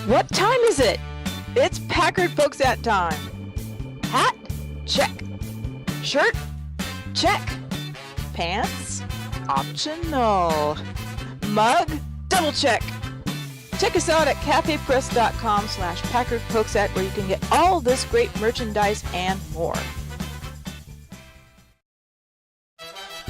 What time is it? It's Packard Folks at time. Hat? Check. Shirt? Check. Pants? Optional. Mug? Double check. Check us out at cafepress.com/PackardPokesat where you can get all this great merchandise and more.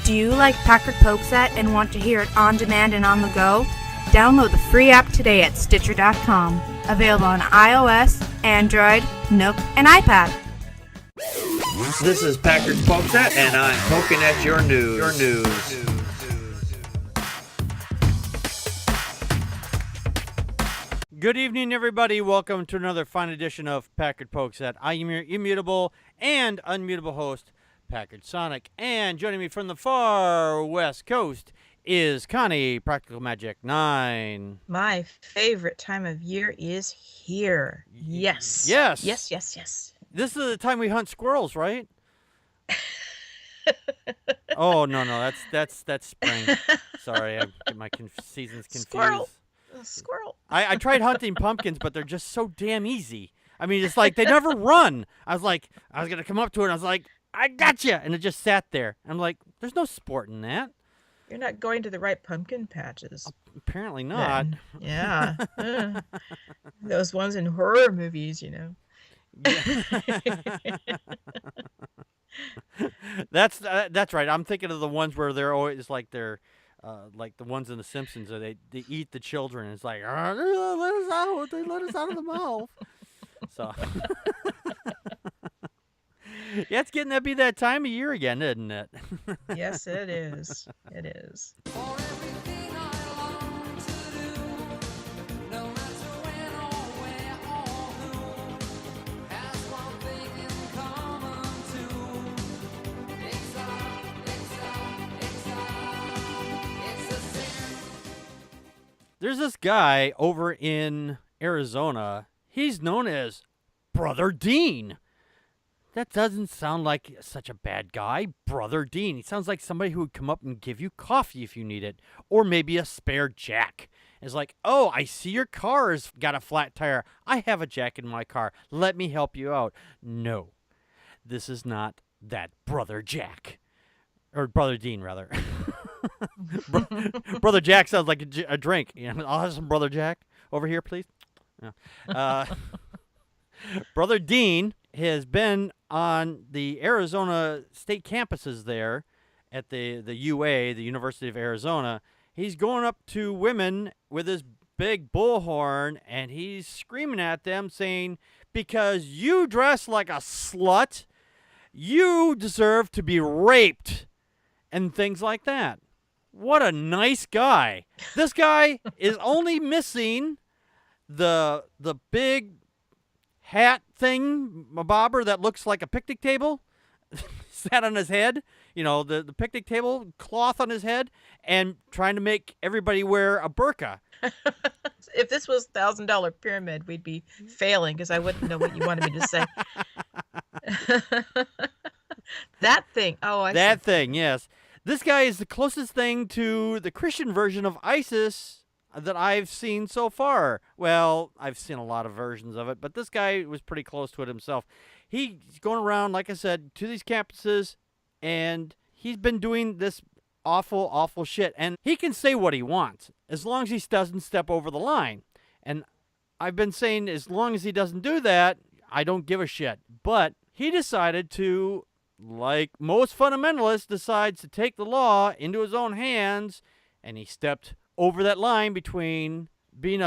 Do you like Packard Pokesat and want to hear it on demand and on the go? Download the free app today at Stitcher.com. Available on iOS, Android, Nook, and iPad. This is Packard Pokesat, and I'm poking at your news. Good evening, everybody. Welcome to another fine edition of Packard Pokesat. I am your immutable and unmutable host, Packard Sonic. And joining me from the far west coast is Connie, Practical Magic 9. My favorite time of year is here. Yes. Yes. Yes. This is the time we hunt squirrels, right? Oh, no, that's spring. Sorry, I get my seasons confused. Squirrel. I tried hunting pumpkins, but they're just so damn easy. I mean, it's like they never run. I was going to come up to it, and I was like, I gotcha! And it just sat there. I'm like, there's no sport in that. You're not going to the right pumpkin patches. Apparently not. Then. Yeah. Those ones in horror movies, you know. That's right. I'm thinking of the ones where they're always like they're like the ones in The Simpsons where they eat the children. It's like, let us out. They let us out of the mouth. So yeah, it's getting to be that time of year again, isn't it? Yes, it is. It is. There's this guy over in Arizona. He's known as Brother Dean. That doesn't sound like such a bad guy. Brother Dean. He sounds like somebody who would come up and give you coffee if you need it. Or maybe a spare jack. It's like, oh, I see your car's got a flat tire. I have a jack in my car. Let me help you out. No, this is not that Brother Jack. Or Brother Dean, rather. Brother Jack sounds like a drink. You know, I'll have some Brother Jack over here, please. Yeah. Brother Dean has been on the Arizona state campuses there at the UA, the University of Arizona. He's going up to women with his big bullhorn, and he's screaming at them saying, because you dress like a slut, you deserve to be raped, and things like that. What a nice guy. This guy is only missing the big hat thing, a bobber that looks like a picnic table, sat on his head, you know, the picnic table cloth on his head, and trying to make everybody wear a burqa. If this was $1,000 pyramid, we'd be failing because I wouldn't know what you wanted me to say. That thing. Oh, I see. That thing, yes. This guy is the closest thing to the Christian version of ISIS that I've seen so far. Well, I've seen a lot of versions of it, but this guy was pretty close to it himself. He's going around, like I said, to these campuses, and he's been doing this awful, awful shit. And he can say what he wants, as long as he doesn't step over the line. And I've been saying, as long as he doesn't do that, I don't give a shit. But he decided to, like most fundamentalists, decides to take the law into his own hands, and he stepped over that line between being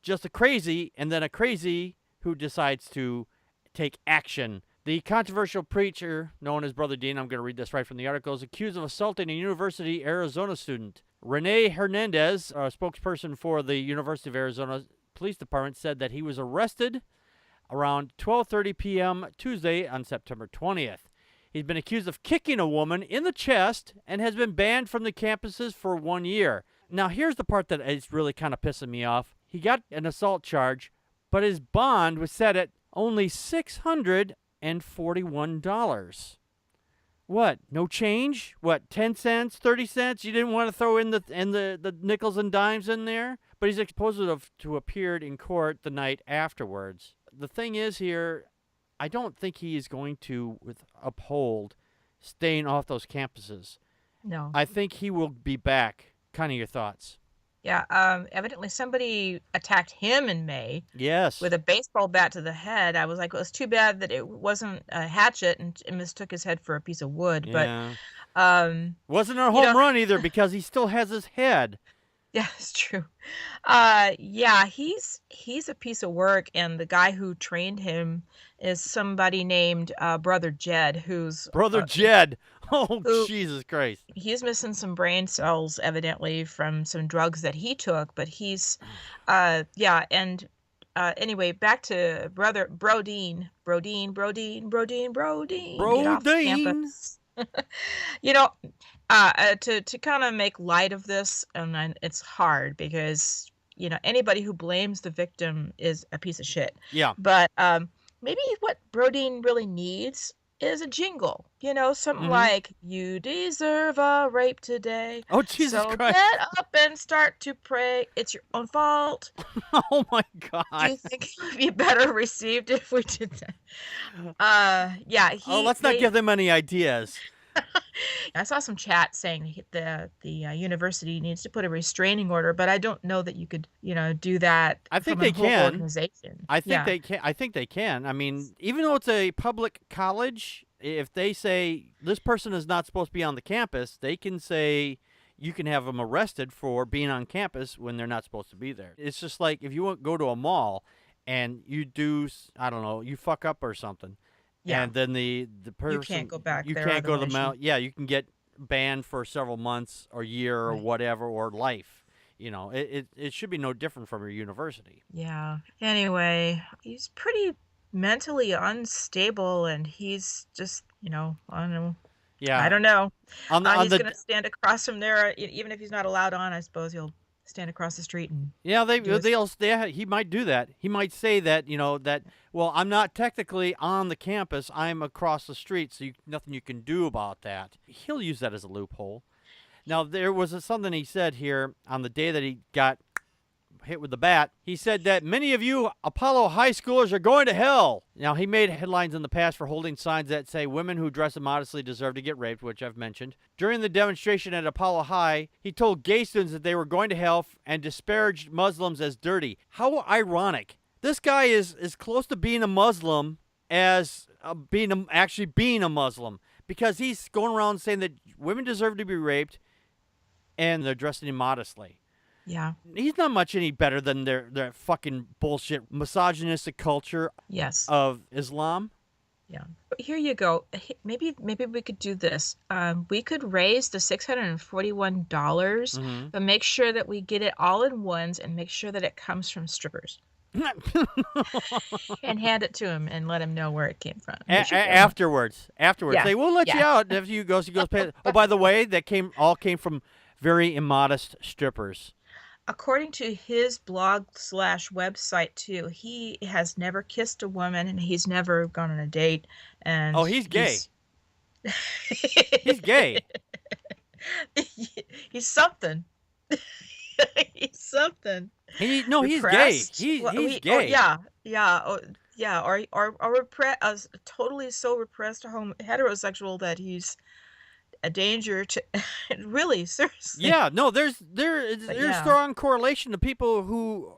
just a crazy and then a crazy who decides to take action. The controversial preacher known as Brother Dean, I'm going to read this right from the article, is accused of assaulting a University Arizona student. Renee Hernandez, a spokesperson for the University of Arizona Police Department, said that he was arrested around 12:30 p.m. Tuesday on September 20th. He's been accused of kicking a woman in the chest and has been banned from the campuses for 1 year. Now, here's the part that is really kind of pissing me off. He got an assault charge, but his bond was set at only $641. What? No change? What? 10 cents? 30 cents? You didn't want to throw in the nickels and dimes in there? but he's supposed to appeared in court the night afterwards. The thing is here, I don't think he is going to uphold staying off those campuses. No. I think he will be back. Kind of your thoughts? Yeah, evidently somebody attacked him in May Yes. with a baseball bat to the head. I was like, well, it's too bad that it wasn't a hatchet and mistook his head for a piece of wood. Yeah. But wasn't a home run either because he still has his head. yeah, it's true. Yeah, he's a piece of work, and the guy who trained him is somebody named Brother Jed, who's Brother Jed. Oh, who- Jesus Christ. he's missing some brain cells evidently from some drugs that he took, but he's yeah, and anyway, back to Brother Brodeen. Get off Brodeen. campus. You know, to kind of make light of this, and it's hard because anybody who blames the victim is a piece of shit. Yeah. But maybe what Brodeen really needs is a jingle. Something like, "You deserve a rape today. Oh, Jesus So Christ. get up and start to pray. It's your own fault." Oh, my Do God. you think it would be better received if we did that? Yeah. Let's not give them any ideas. I saw some chat saying the university needs to put a restraining order, but I don't know that you could, do that. I think from a they whole can. Organization. I think Yeah. they can. I think they can. I mean, even though it's a public college, if they say this person is not supposed to be on the campus, they can say you can have them arrested for being on campus when they're not supposed to be there. It's just like if you go to a mall and you do, I don't know, you fuck up or something. Yeah. And then the person You can't go back You there can't go to the otherwise mall. Yeah, you can get banned for several months or year or Right. whatever or life. It should be no different from your university. Yeah. Anyway, he's pretty mentally unstable, and he's just, I don't know. Yeah. I don't know. On He's the going to stand across from there, even if he's not allowed on. I suppose he'll stand across the street and Yeah, do his- he might do that. He might say that, well, I'm not technically on the campus. I'm across the street, so nothing you can do about that. He'll use that as a loophole. Now, there was something he said here on the day that he got hit with the bat. He said that many of you Apollo high schoolers are going to hell. Now, he made headlines in the past for holding signs that say women who dress immodestly deserve to get raped, which I've mentioned. During the demonstration at Apollo High, he told gay students that they were going to hell and disparaged Muslims as dirty. How ironic. This guy is as close to being a Muslim as actually being a Muslim, because he's going around saying that women deserve to be raped and they're dressing immodestly. Yeah. He's not much any better than their fucking bullshit misogynistic culture Yes. of Islam. Yeah. Here you go. Maybe we could do this. We could raise the $641, but make sure that we get it all in ones and make sure that it comes from strippers. And hand it to him and let him know where it came from. Afterwards, Yeah. they will let you Yeah. out after you go. He goes, pay. Oh, by the way, that came from very immodest strippers. According to his blog/website too, he has never kissed a woman and he's never gone on a date. And Oh, he's gay. He's gay. He's something. He's something. He's gay. Repressed. He's Well, gay. Or totally so repressed heterosexual that he's a danger to. Really, seriously. Yeah, no, there's yeah. strong correlation to people who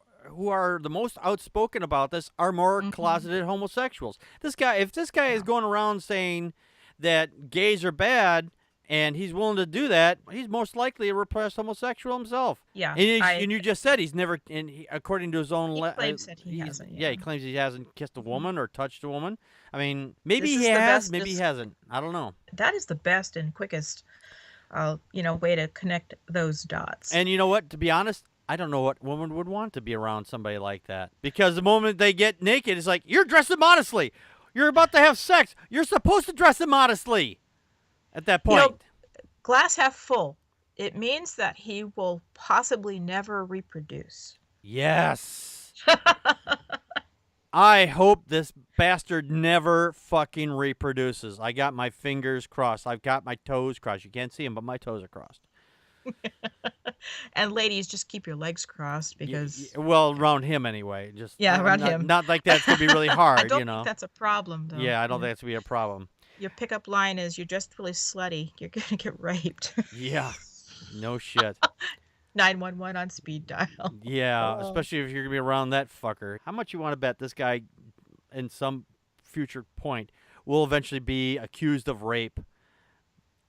are the most outspoken about this are more closeted homosexuals. If this guy is going around saying that gays are bad and he's willing to do that, he's most likely a repressed homosexual himself. Yeah. And you just said he's never, according to his own. He claims that he hasn't. Yeah, he claims he hasn't kissed a woman or touched a woman. I mean, maybe This he is the has, best maybe he hasn't. I don't know. That is the best and quickest, way to connect those dots. And you know what? To be honest, I don't know what woman would want to be around somebody like that. Because the moment they get naked, it's like, you're dressed immodestly. You're about to have sex. You're supposed to dress immodestly at that point. Glass half full. It means that he will possibly never reproduce. Yes. I hope this bastard never fucking reproduces. I got my fingers crossed. I've got my toes crossed. You can't see them, but my toes are crossed. And ladies, just keep your legs crossed because Well, around him anyway. Just around not, him. not like that's gonna be really hard, I don't think that's a problem, though. Yeah, I don't think that's gonna be a problem. Your pickup line is, "You're just really slutty. You're gonna get raped." Yeah, no shit. 911 on speed dial. Yeah, especially if you're gonna be around that fucker. How much you want to bet this guy, in some future point, will eventually be accused of rape?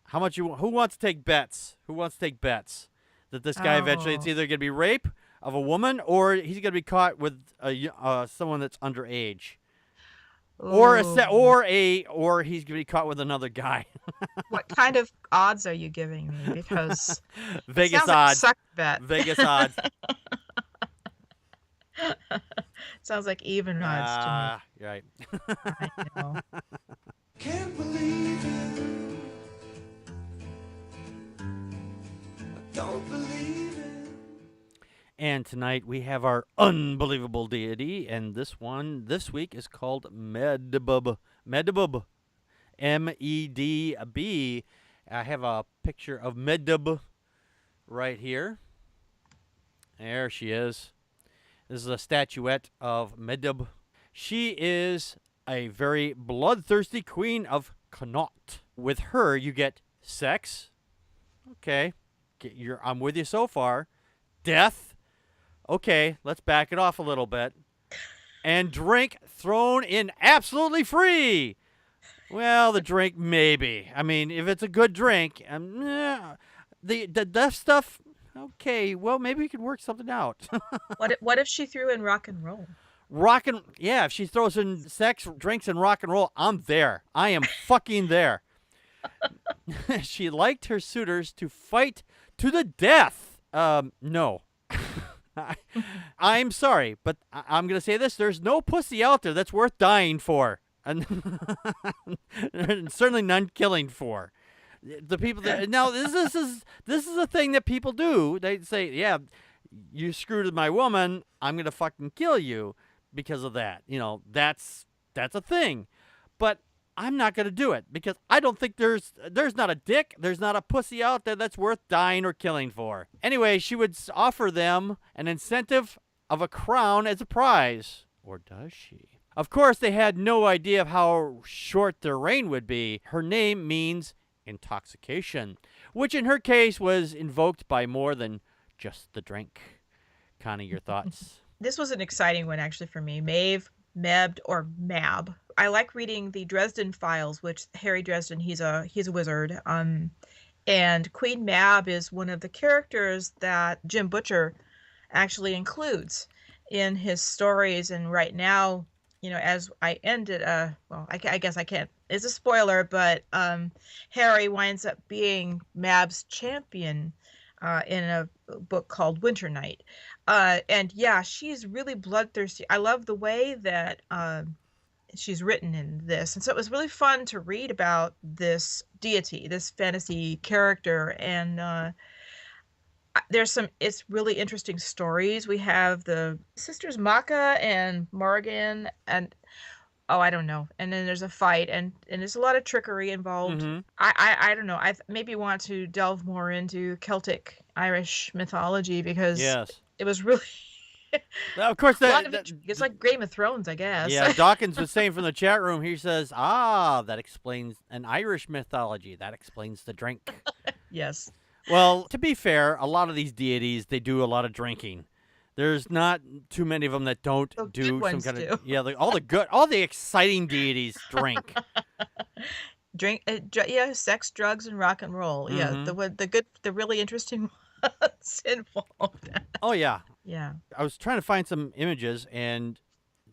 How much you? Who wants to take bets? Who wants to take bets that this guy eventually it's either gonna be rape of a woman or he's gonna be caught with someone that's underage, or he's gonna be caught with another guy. What kind of odds are you giving me? Because Vegas sounds like a odds. suck bet. Vegas odds. Sounds like even odds You're right. to me. I know. Can't believe it. I don't believe it. And tonight we have our unbelievable deity, and this week is called Medbub. Medbub. Medb. I have a picture of Medbub right here. There she is. This is a statuette of Medbub. She is a very bloodthirsty queen of Connaught. With her, you get sex. Okay. I'm with you so far. Death. Okay, let's back it off a little bit. And drink thrown in absolutely free. Well, the drink, maybe. I mean, if it's a good drink, the death stuff, okay, well, maybe we could work something out. What if she threw in rock and roll? If she throws in sex, drinks, and rock and roll, I'm there. I am fucking there. She liked her suitors to fight to the death. No. I'm sorry, but I'm going to say this. There's no pussy out there that's worth dying for. And certainly none killing for. The people that now this is a thing that people do. They say, "Yeah, you screwed with my woman. I'm gonna fucking kill you because of that." You know, that's a thing. But I'm not gonna do it because I don't think there's not a dick, there's not a pussy out there that's worth dying or killing for. Anyway, she would offer them an incentive of a crown as a prize, or does she? Of course, they had no idea of how short their reign would be. Her name means intoxication, which in her case was invoked by more than just the drink. Connie, your thoughts? This was an exciting one, actually, for me. Maeve, Mebbed, or Mab. I like reading the Dresden Files, which Harry Dresden, he's a wizard. And Queen Mab is one of the characters that Jim Butcher actually includes in his stories. And right now, you know, as I ended, I guess I can't, it's a spoiler, but Harry winds up being Mab's champion in a book called Winter Night. And yeah, she's really bloodthirsty. I love the way that she's written in this. And so it was really fun to read about this deity, this fantasy character. And it's really interesting stories. We have the sisters Maka and Morgan and I don't know. And then there's a fight and there's a lot of trickery involved. Mm-hmm. I don't know. I maybe want to delve more into Celtic Irish mythology because it was really of course, it's like Game of Thrones, I guess. Yeah, Dawkins was saying from the chat room, he says, that explains an Irish mythology. That explains the drink. Yes. Well, to be fair, a lot of these deities, they do a lot of drinking. There's not too many of them that don't do some kind of... Yeah, all the exciting deities drink. Sex, drugs, and rock and roll. Mm-hmm. Yeah, the really interesting ones involved. Oh, yeah. Yeah. I was trying to find some images, and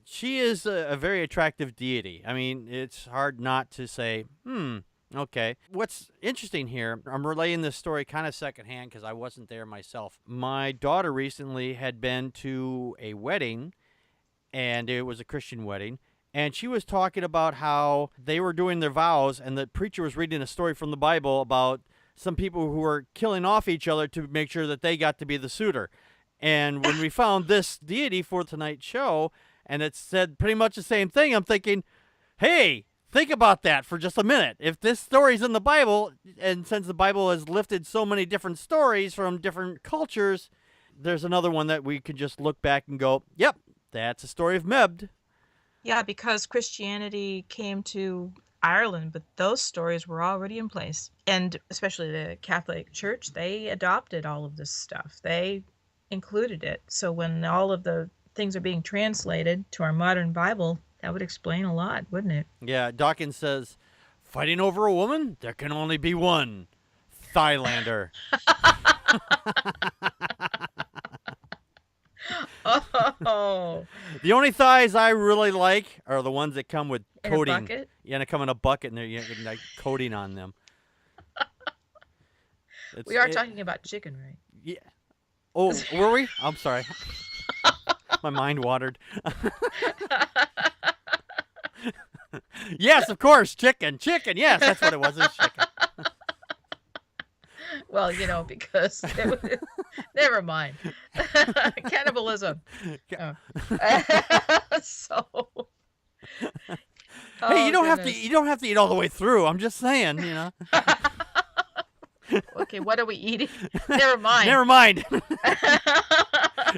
she is a very attractive deity. I mean, it's hard not to say, okay. What's interesting here, I'm relaying this story kind of secondhand because I wasn't there myself. My daughter recently had been to a wedding, and it was a Christian wedding, and she was talking about how they were doing their vows, and the preacher was reading a story from the Bible about some people who were killing off each other to make sure that they got to be the suitor. And when we found this deity for tonight's show, and it said pretty much the same thing, I'm thinking, hey, Think about that for just a minute. If this story's in the Bible, and since the Bible has lifted so many different stories from different cultures, there's another one that we could just look back and go, yep, that's a story of Mebd. Yeah, because Christianity came to Ireland, but those stories were already in place. And especially the Catholic Church, they adopted all of this stuff. They included it. So when all of the things are being translated to our modern Bible, that would explain a lot, wouldn't it? Yeah, Dawkins says, fighting over a woman? There can only be one. Thailander. Oh. The only thighs I really like are the ones that come with In a coating. bucket? Yeah, and they come in a bucket and they're like coating on them. We are talking about chicken, right? Yeah. Oh, were we? I'm sorry. My mind watered. Yes, of course, chicken. Yes, that's what it was. It was chicken. Well, because never mind. Cannibalism. Oh. So. Hey, you don't have to. goodness. You don't have to eat all the way through. I'm just saying, Okay, what are we eating? Never mind. Never mind.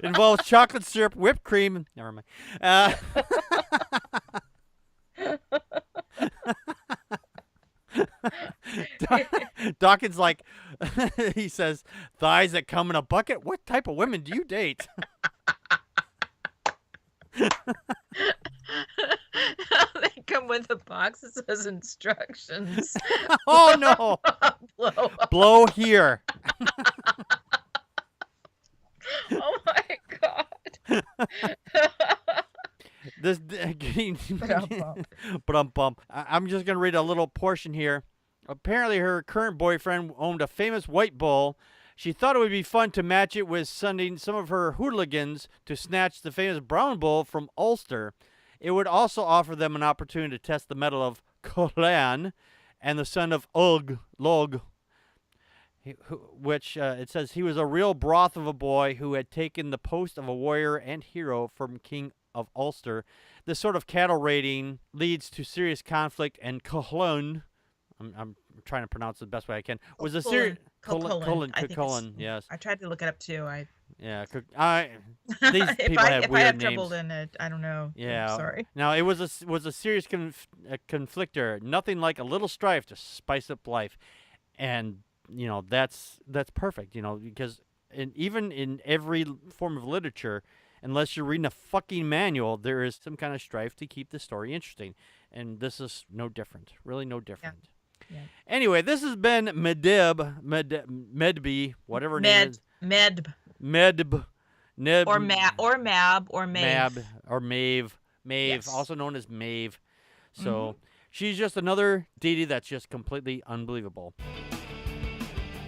Involves chocolate syrup, whipped cream. Never mind. Dawkins like, he says, thighs that come in a bucket? What type of women do you date? They come with a box that says instructions. Oh, no. Blow up. Blow here. Oh my God. This Bum. I'm just going to read a little portion here. Apparently, her current boyfriend owned a famous white bull. She thought it would be fun to match it with sending some of her hooligans to snatch the famous brown bull from Ulster. It would also offer them an opportunity to test the mettle of Collan and the son of Log, which it says he was a real broth of a boy who had taken the post of a warrior and hero from King of Ulster. This sort of cattle raiding leads to serious conflict, and Collan, I'm trying to pronounce it the best way I can, was a serious... Cullen, yes. I tried to look it up too. Yeah, these people have if I weird have names. trouble in it, I don't know. Yeah. I'm sorry. Now, it was a serious conflictor. Nothing like a little strife to spice up life. And, that's perfect, because even in every form of literature, unless you're reading a fucking manual, there is some kind of strife to keep the story interesting. And this is no different. Really no different. Yeah. Anyway, this has been Medby, whatever name it is. Medb. Neb. Or Mab, or Maeve. Mab, or Maeve. Yes. Also known as Maeve. So she's just another deity that's just completely unbelievable.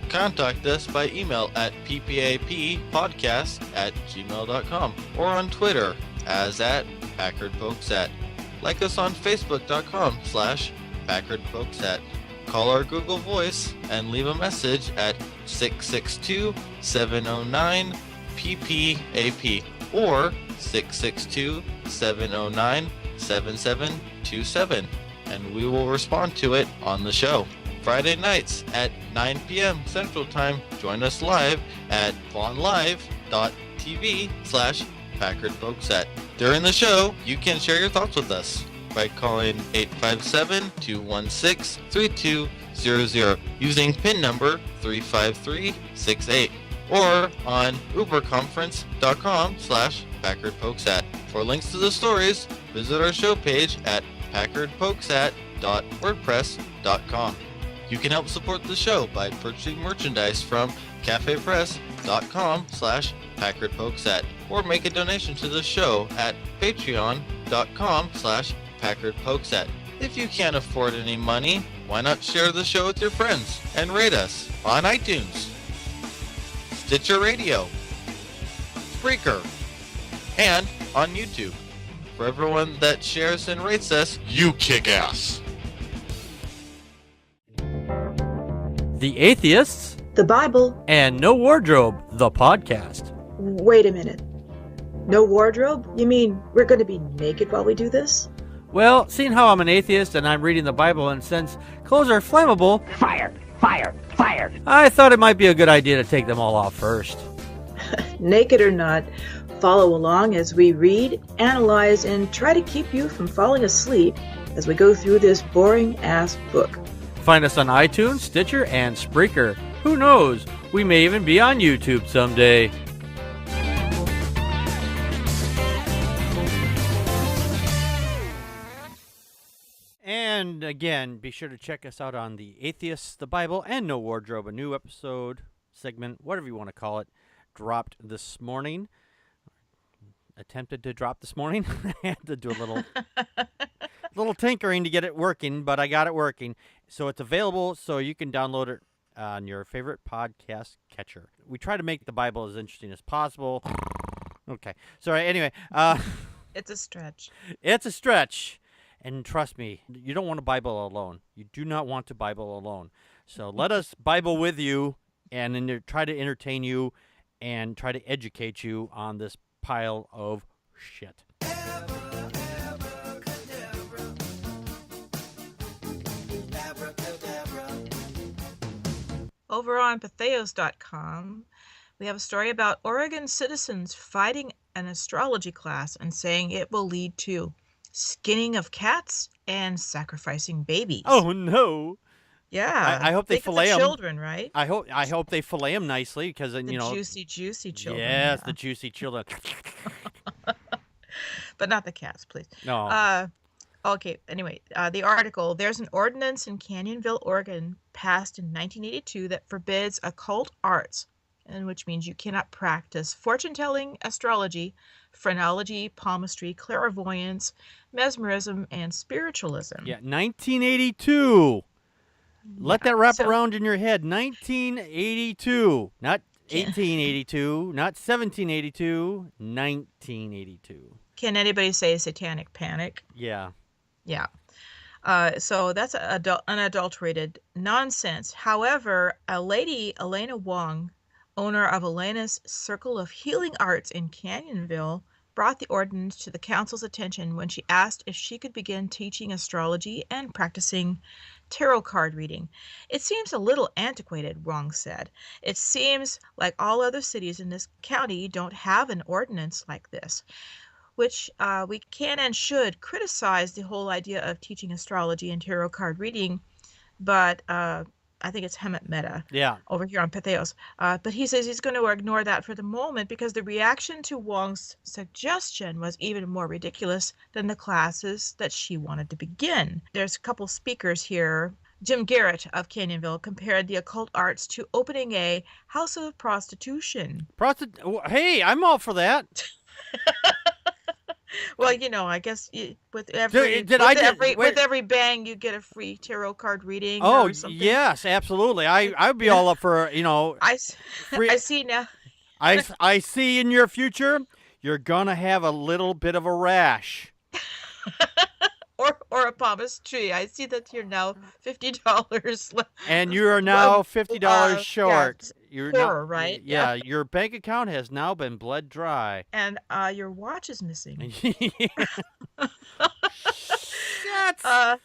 Contact us by email at ppappodcast@gmail.com or on Twitter as @PackardFolksat. Like us on Facebook.com/PackardFolksat. Call our Google Voice and leave a message at 662-709-PPAP or 662-709-7727, and we will respond to it on the show. Friday nights at 9 p.m. Central Time. Join us live at vonlive.tv/PackardFolksat. During the show, you can share your thoughts with us by calling 857-216-3200 using PIN number 35368 or on uberconference.com/PackardFolksat. For links to the stories, visit our show page at packardfolksat.wordpress.com. You can help support the show by purchasing merchandise from cafepress.com/PackardFolksat or make a donation to the show at patreon.com/PackardFolksat. If you can't afford any money, why not share the show with your friends and rate us on iTunes, Stitcher Radio, Spreaker, and on YouTube. For everyone that shares and rates us, you kick ass. The Atheists, The Bible. and No Wardrobe, the podcast. Wait a minute. No wardrobe? You mean we're going to be naked while we do this? Well, seeing how I'm an atheist and I'm reading the Bible, and since clothes are flammable, Fire! Fire! Fire! I thought it might be a good idea to take them all off first. Naked or not, follow along as we read, analyze, and try to keep you from falling asleep as we go through this boring-ass book. Find us on iTunes, Stitcher, and Spreaker. Who knows? We may even be on YouTube someday. And again, be sure to check us out on The Atheists, the Bible, and No Wardrobe. A new episode, segment, whatever you want to call it, dropped this morning. Attempted to drop this morning. I had to do a little tinkering to get it working, but I got it working. So it's available, so you can download it on your favorite podcast catcher. We try to make the Bible as interesting as possible. Okay. Sorry. Anyway. It's a stretch. It's a stretch. And trust me, you don't want to Bible alone. You do not want to Bible alone. So let us Bible with you and then try to entertain you and try to educate you on this pile of shit. Over on Patheos.com, we have a story about Oregon citizens fighting an astrology class and saying it will lead to skinning of cats and sacrificing babies. Oh no! Yeah, I hope they think of fillet the 'em. children, right? I hope they fillet them nicely because then The juicy children. Yes, yeah. the juicy children. But not the cats, please. No. Okay, anyway, the article, there's an ordinance in Canyonville, Oregon, passed in 1982 that forbids occult arts, and which means you cannot practice fortune-telling, astrology, phrenology, palmistry, clairvoyance, mesmerism, and spiritualism. Yeah, 1982. Let that wrap so- around in your head. 1982. Not 1882, not 1782, 1982. Can anybody say satanic panic? Yeah. Yeah. So that's unadulterated nonsense. However, a lady, Elena Wong, owner of Elena's Circle of Healing Arts in Canyonville, brought the ordinance to the council's attention when she asked if she could begin teaching astrology and practicing tarot card reading. It seems a little antiquated, Wong said. It seems like all other cities in this county don't have an ordinance like this, which we can and should criticize the whole idea of teaching astrology and tarot card reading, but I think it's Hemet Meta Yeah. over here on Patheos. But he says he's going to ignore that for the moment because the reaction to Wong's suggestion was even more ridiculous than the classes that she wanted to begin. There's a couple speakers here. Jim Garrett of Canyonville compared the occult arts to opening a house of prostitution. Hey, I'm all for that. Well, you know, I guess with every with every bang you get a free tarot card reading. Oh, or something. yes, absolutely. I'd be all up for, I free. see now. I see in your future you're gonna have a little bit of a rash. or a palmistry. I see that you're now $50. And you are now $50 short. Yeah, You're poorer, now, right? Yeah, your bank account has now been bled dry. And your watch is missing. Shut.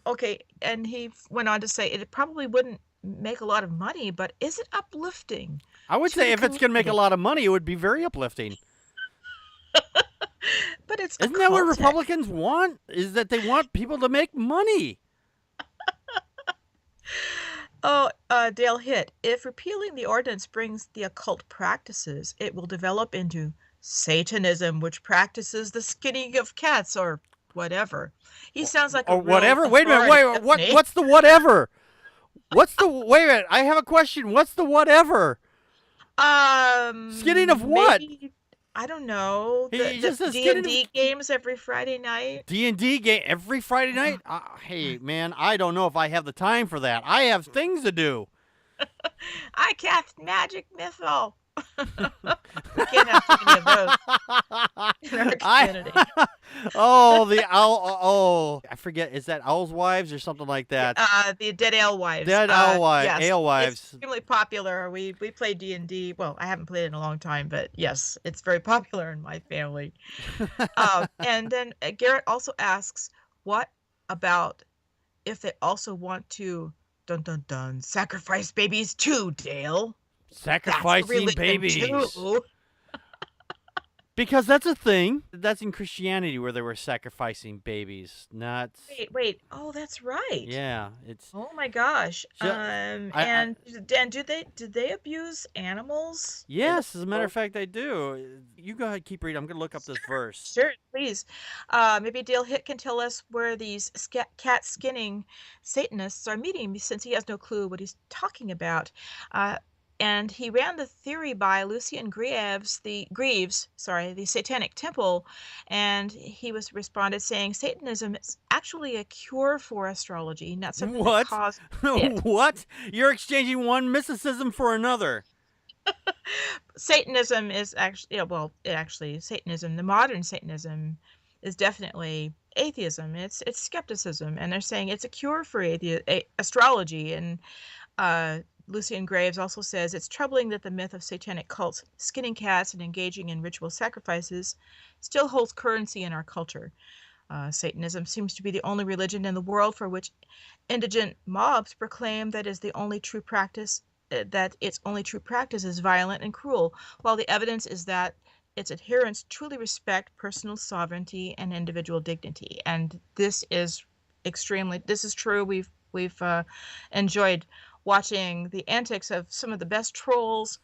Okay, and he went on to say it probably wouldn't make a lot of money, but is it uplifting? I would say if it's going to make a lot of money, it would be very uplifting. But it's Isn't that what occultic. Republicans want? Is that they want people to make money? Dale Hitt, if repealing the ordinance brings the occult practices, it will develop into Satanism, which practices the skinning of cats or whatever. He sounds like a Or real whatever? Wait a minute. authority, Wait. doesn't he? What's the whatever? Wait a minute. I have a question. What's the whatever? Skinning of what? Maybe, I don't know. He The just says skinning D&D games every Friday night. D&D game every Friday night? Hey, man, I don't know if I have the time for that. I have things to do. I cast magic missile. We can't have too many of those in our community. Oh, the owl. Oh, I forget. Is that Owl's Wives or something like that? The Dead Alewives. Dead Yes, Alewives. it's extremely popular. We play D&D. Well, I haven't played it in a long time, but yes, it's very popular in my family. And then Garrett also asks, what about if they also want to dun dun dun sacrifice babies too, Dale? That's a Sacrificing religion babies. too. Because that's a thing. That's in Christianity where they were sacrificing babies, not. Wait. Oh, that's right. Yeah, it's. Oh my gosh. So, And did they abuse animals? Yes, as a matter of fact, I do. You go ahead, keep reading. I'm gonna look up this verse. Sure, please. Maybe Dale Hitt can tell us where these cat skinning Satanists are meeting, since he has no clue what he's talking about. And he ran the theory by Lucian Greaves, the Satanic Temple, and he was responded saying Satanism is actually a cure for astrology, not something that caused it. What? You're exchanging one mysticism for another. Satanism is actually, Satanism, the modern Satanism, is definitely atheism. It's skepticism, and they're saying it's a cure for astrology. And Lucian Graves also says it's troubling that the myth of satanic cults skinning cats and engaging in ritual sacrifices still holds currency in our culture. Satanism seems to be the only religion in the world for which indigent mobs proclaim that its only true practice is violent and cruel, while the evidence is that its adherents truly respect personal sovereignty and individual dignity. And this is true. We've enjoyed watching the antics of some of the best trolls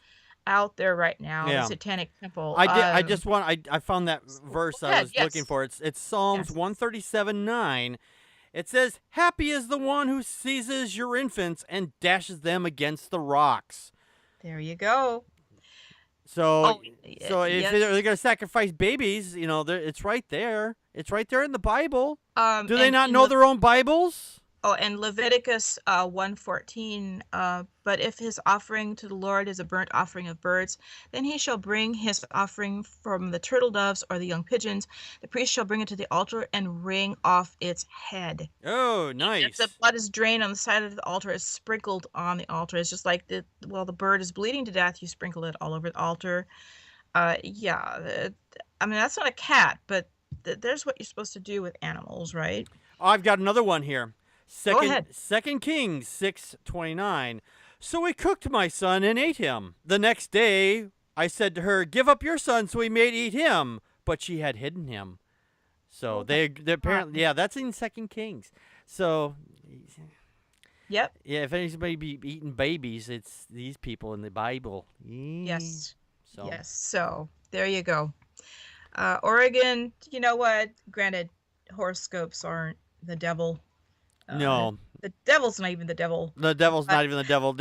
out there right now. Yeah. The Satanic Temple. I found that verse I was looking for. It's Psalms 137:9. It says, "Happy is the one who seizes your infants and dashes them against the rocks." There you go. So if they're going to sacrifice babies, it's right there. It's right there in the Bible. Do they not know their own Bibles? Oh, and Leviticus 1:14, but if his offering to the Lord is a burnt offering of birds, then he shall bring his offering from the turtle doves or the young pigeons. The priest shall bring it to the altar and wring off its head. Oh, nice. If the blood is drained on the side of the altar, is sprinkled on the altar. It's just like the bird is bleeding to death, you sprinkle it all over the altar. I mean, that's not a cat, but there's what you're supposed to do with animals, right? Oh, I've got another one here. Go ahead. 2 Kings 6:29. So we cooked my son and ate him. The next day I said to her, "Give up your son so we may eat him." But she had hidden him. So they apparently, that's in 2 Kings. So, Yep. yeah, if anybody be eating babies, it's these people in the Bible. Yes. So. Yes. So there you go. Oregon, you know what? Granted, horoscopes aren't the devil. No. The devil's not even the devil. The devil's not even the devil.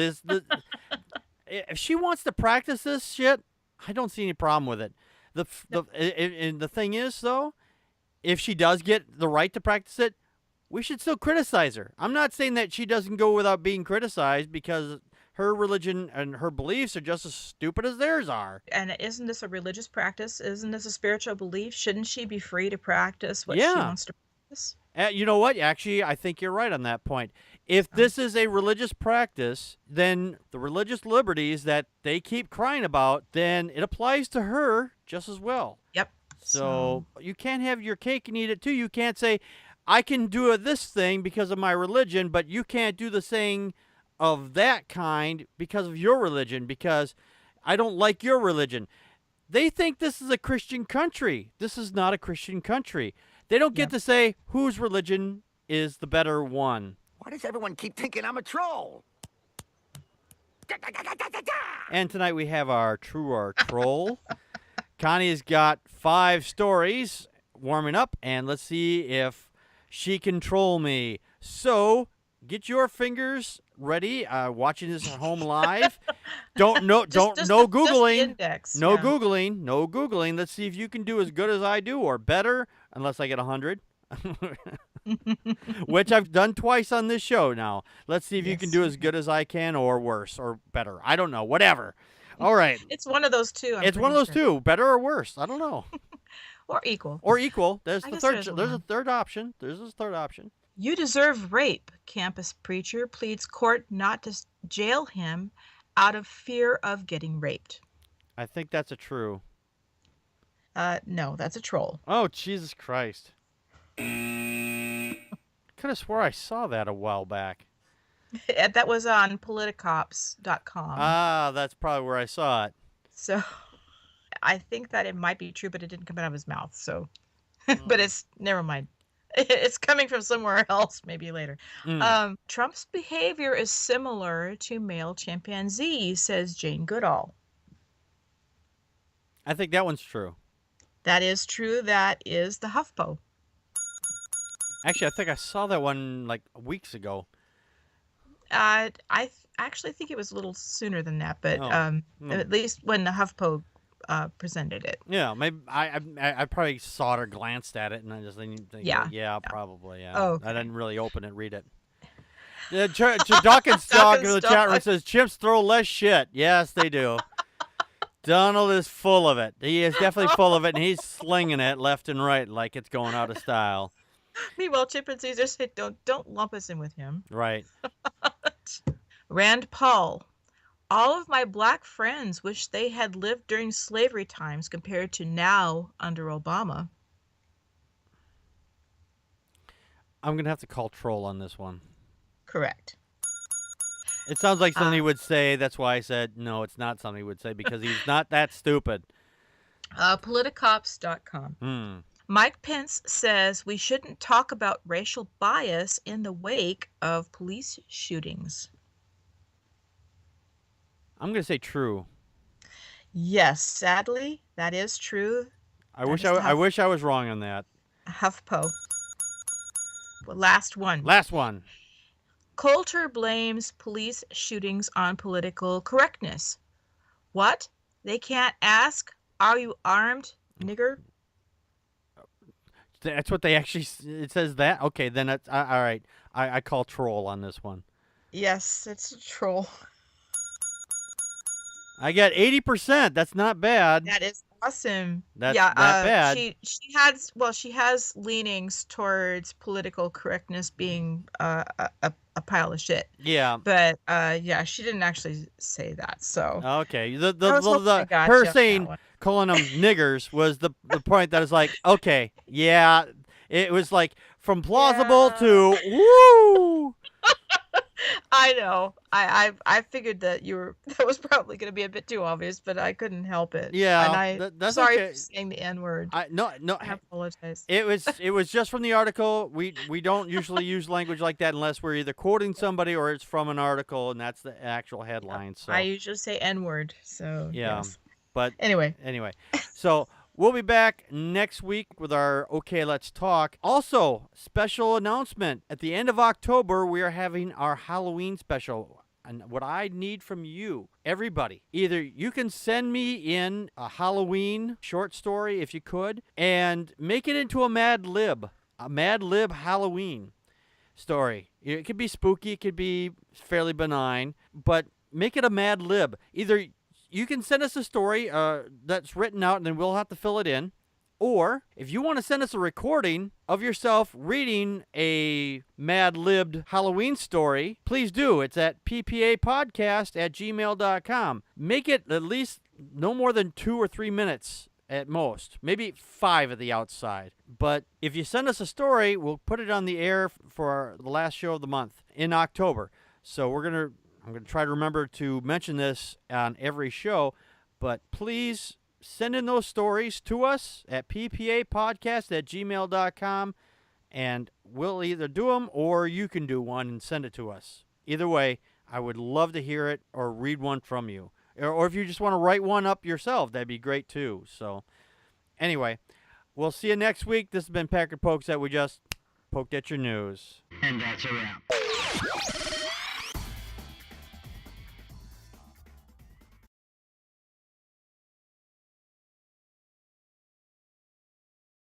If she wants to practice this shit, I don't see any problem with it. And the thing is, though, if she does get the right to practice it, we should still criticize her. I'm not saying that she doesn't go without being criticized, because her religion and her beliefs are just as stupid as theirs are. And isn't this a religious practice? Isn't this a spiritual belief? Shouldn't she be free to practice what she wants to practice? You know what? Actually, I think you're right on that point. If this is a religious practice, then the religious liberties that they keep crying about, then it applies to her just as well. Yep. So you can't have your cake and eat it too. You can't say, I can do this thing because of my religion, but you can't do the thing of that kind because of your religion, because I don't like your religion. They think this is a Christian country. This is not a Christian country. They don't get to say whose religion is the better one. Why does everyone keep thinking I'm a troll? And tonight we have our True or Troll. Connie has got 5 stories warming up, and let's see if she can troll me. So get your fingers ready. Watching this at home live. No googling. No googling. Let's see if you can do as good as I do or better, unless I get 100. Which I've done twice on this show now. Let's see if you can do as good as I can, or worse, or better. I don't know. Whatever. All right. It's one of those two. It's one of those two. Better or worse. I don't know. Or equal. Or equal. There's I the guess third. there's There's a one. third option. There's a third option. You deserve rape. Campus preacher pleads court not to jail him out of fear of getting raped. I think that's a true. No, that's a troll. Oh, Jesus Christ. Could have swore I saw that a while back. That was on politicops.com. Ah, that's probably where I saw it. So I think that it might be true, but it didn't come out of his mouth. So, but it's never mind. It's coming from somewhere else, maybe later. Trump's behavior is similar to male chimpanzees, says Jane Goodall. I think that one's true. That is true. That is the HuffPo. Actually, I think I saw that one like weeks ago. I actually think it was a little sooner than that, but at least when the HuffPo presented it. Yeah, maybe I probably saw it or glanced at it, and I just think yeah, probably, yeah. Oh, okay. I didn't really open it, read it. Dawkins Dog in the chat room says, chimps throw less shit. Yes, they do. Donald is full of it. He is definitely full of it, and he's slinging it left and right like it's going out of style. Meanwhile, chimpanzees are saying, don't lump us in with him. Right. Rand Paul. All of my black friends wish they had lived during slavery times compared to now under Obama. I'm going to have to call troll on this one. Correct. It sounds like something he would say. That's why I said, no, it's not something he would say, because he's not that stupid. Politicops.com. Mike Pence says we shouldn't talk about racial bias in the wake of police shootings. I'm going to say true. Yes, sadly, that is true. I wish I was wrong on that. HuffPo. Last one. Last one. Coulter blames police shootings on political correctness. What? They can't ask, are you armed, nigger? That's what they actually, it says that? Okay, then that's, all right. I call troll on this one. Yes, it's a troll. I got 80%. That's not bad. That is awesome. That's not bad. She has leanings towards political correctness being a pile of shit. Yeah. But she didn't actually say that. So okay, her saying calling them niggers was the point that is like, okay, yeah, it was like from plausible to woo. I know. I figured that that was probably going to be a bit too obvious, but I couldn't help it. Yeah, and that's sorry okay. for saying the N-word. No. I apologize. It was just from the article. We don't usually use language like that unless we're either quoting somebody or it's from an article, and that's the actual headline. So I usually say N-word. So yeah, yes. But anyway, so. We'll be back next week with our Okay, Let's Talk. Also, special announcement. At the end of October, we are having our Halloween special. And what I need from you, everybody, either you can send me in a Halloween short story, if you could, and make it into a Mad Lib Halloween story. It could be spooky, it could be fairly benign, but make it a Mad Lib. Either you can send us a story that's written out, and then we'll have to fill it in. Or if you want to send us a recording of yourself reading a mad-libbed Halloween story, please do. It's at ppapodcast@gmail.com. Make it at least no more than 2 or 3 minutes at most. Maybe 5 at the outside. But if you send us a story, we'll put it on the air for the last show of the month in October. So I'm going to try to remember to mention this on every show, but please send in those stories to us at ppapodcast@gmail.com, and we'll either do them or you can do one and send it to us. Either way, I would love to hear it or read one from you. Or if you just want to write one up yourself, that'd be great too. So anyway, we'll see you next week. This has been Packard Pokes that we just poked at your news. And that's a wrap.